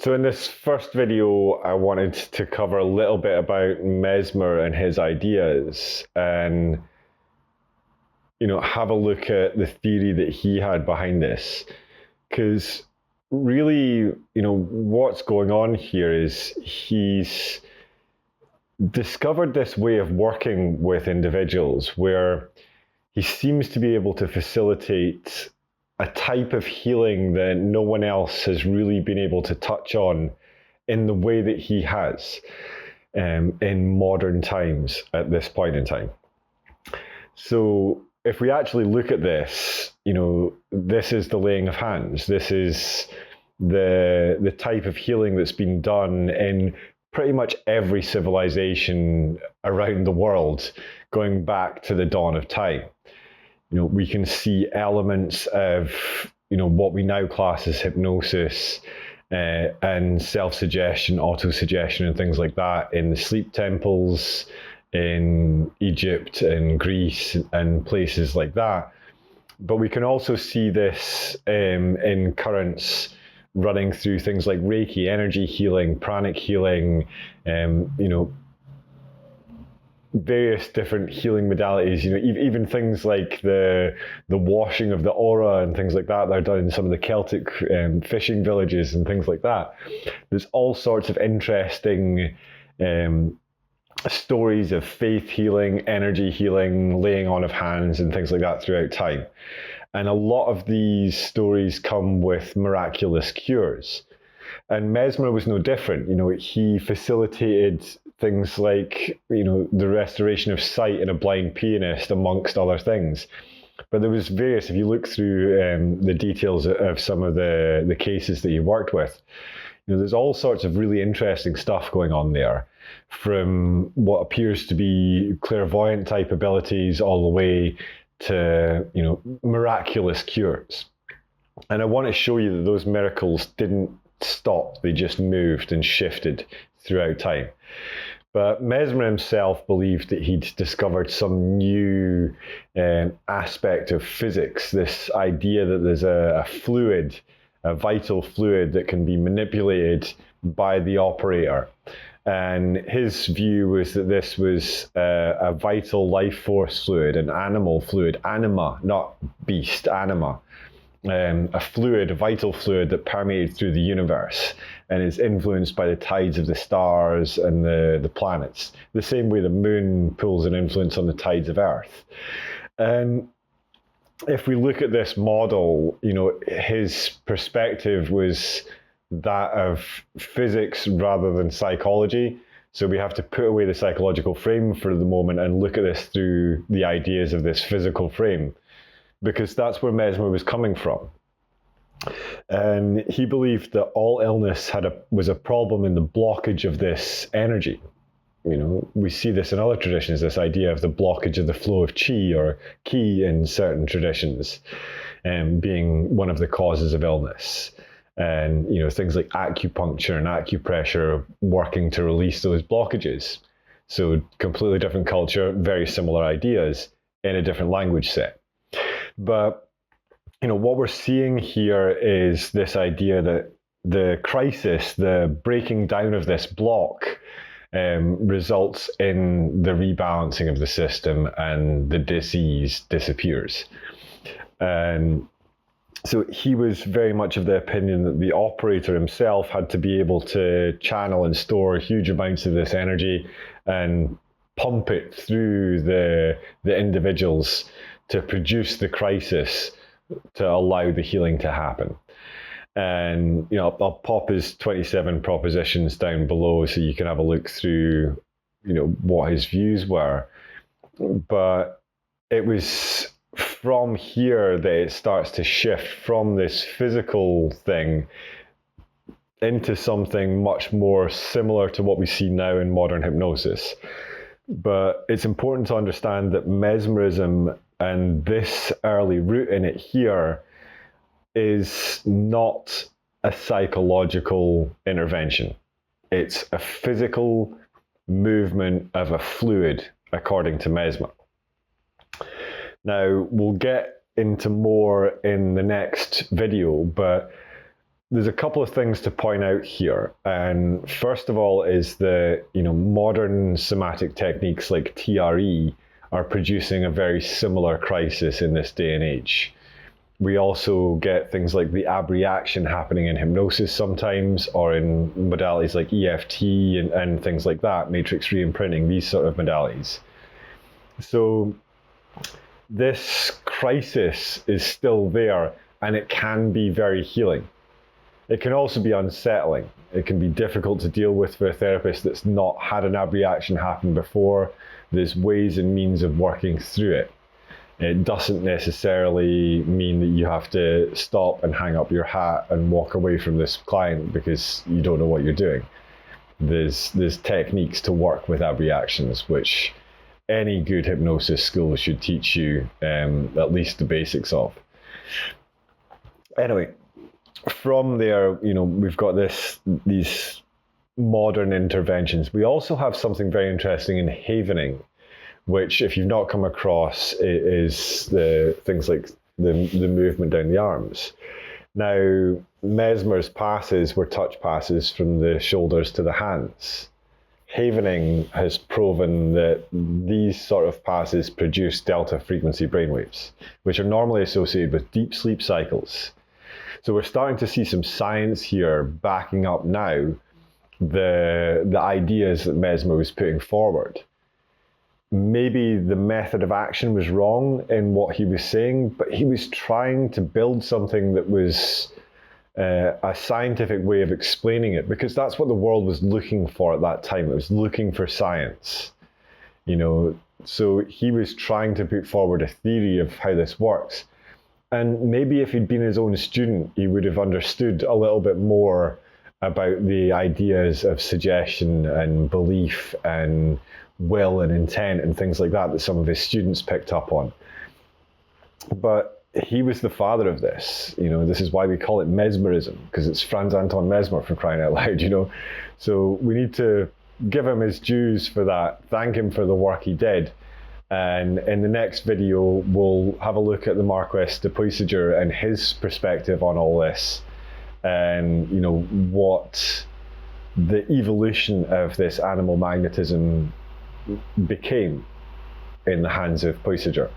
So in this first video, I wanted to cover a little bit about Mesmer and his ideas and, have a look at the theory that he had behind this. Because really, what's going on here is he's discovered this way of working with individuals where he seems to be able to facilitate a type of healing that no one else has really been able to touch on in the way that he has in modern times at this point in time. So if we actually look at this, this is the laying of hands. This is the type of healing that's been done in pretty much every civilization around the world, going back to the dawn of time. We can see elements of, what we now class as hypnosis and self-suggestion, auto-suggestion and things like that in the sleep temples in Egypt and Greece and places like that. But we can also see this in currents running through things like Reiki, energy healing, pranic healing, various different healing modalities, even things like the washing of the aura and things like that are done in some of the Celtic fishing villages and things like that. There's all sorts of interesting stories of faith healing, energy healing, laying on of hands and things like that throughout time. And a lot of these stories come with miraculous cures. And Mesmer was no different. He facilitated things like, the restoration of sight in a blind pianist, amongst other things. But there was various, if you look through the details of some of the cases that he worked with, there's all sorts of really interesting stuff going on there, from what appears to be clairvoyant type abilities all the way to, miraculous cures. And I want to show you that those miracles didn't stop, they just moved and shifted throughout time. But Mesmer himself believed that he'd discovered some new aspect of physics, this idea that there's a fluid, a vital fluid that can be manipulated by the operator. And his view was that this was a vital life force fluid, an animal fluid, anima, not beast, anima. A fluid, a vital fluid that permeates through the universe and is influenced by the tides of the stars and the planets, the same way the moon pulls an influence on the tides of Earth. And if we look at this model, his perspective was that of physics rather than psychology. So we have to put away the psychological frame for the moment and look at this through the ideas of this physical frame, because that's where Mesmer was coming from. And he believed that all illness was a problem in the blockage of this energy. We see this in other traditions, this idea of the blockage of the flow of chi or ki in certain traditions being one of the causes of illness. And, things like acupuncture and acupressure working to release those blockages. So completely different culture, very similar ideas in a different language set. But, what we're seeing here is this idea that the crisis, the breaking down of this block, results in the rebalancing of the system and the disease disappears. And so he was very much of the opinion that the operator himself had to be able to channel and store huge amounts of this energy and pump it through the individuals to produce the crisis to allow the healing to happen. And, I'll pop his 27 propositions down below so you can have a look through, what his views were. But it was from here that it starts to shift from this physical thing into something much more similar to what we see now in modern hypnosis. But it's important to understand that mesmerism and this early root in it here is not a psychological intervention. It's a physical movement of a fluid, according to Mesmer. Now, we'll get into more in the next video, but there's a couple of things to point out here. And first of all is the, modern somatic techniques like TRE are producing a very similar crisis in this day and age. We also get things like the abreaction happening in hypnosis sometimes, or in modalities like EFT and things like that, matrix reimprinting, these sort of modalities. So this crisis is still there, and it can be very healing. It can also be unsettling. It can be difficult to deal with for a therapist that's not had an abreaction happen before. There's ways and means of working through it. It doesn't necessarily mean that you have to stop and hang up your hat and walk away from this client because you don't know what you're doing. There's techniques to work with abreactions, which any good hypnosis school should teach you at least the basics of. Anyway, from there, we've got these modern interventions. We also have something very interesting in havening, which, if you've not come across, is the things like the movement down the arms. Now, Mesmer's passes were touch passes from the shoulders to the hands. Havening has proven that these sort of passes produce delta frequency brainwaves, which are normally associated with deep sleep cycles. So we're starting to see some science here backing up now the ideas that Mesmer was putting forward. Maybe the method of action was wrong in what he was saying, but he was trying to build something that was a scientific way of explaining it, because that's what the world was looking for at that time. It was looking for science, so he was trying to put forward a theory of how this works. And maybe if he'd been his own student, he would have understood a little bit more about the ideas of suggestion and belief and will and intent and things like that some of his students picked up on. But he was the father of this. This is why we call it Mesmerism, because it's Franz Anton Mesmer, for crying out loud, So we need to give him his dues for that, thank him for the work he did. And in the next video, we'll have a look at the Marquess de Puysegur and his perspective on all this, and what the evolution of this animal magnetism became in the hands of Puysegur.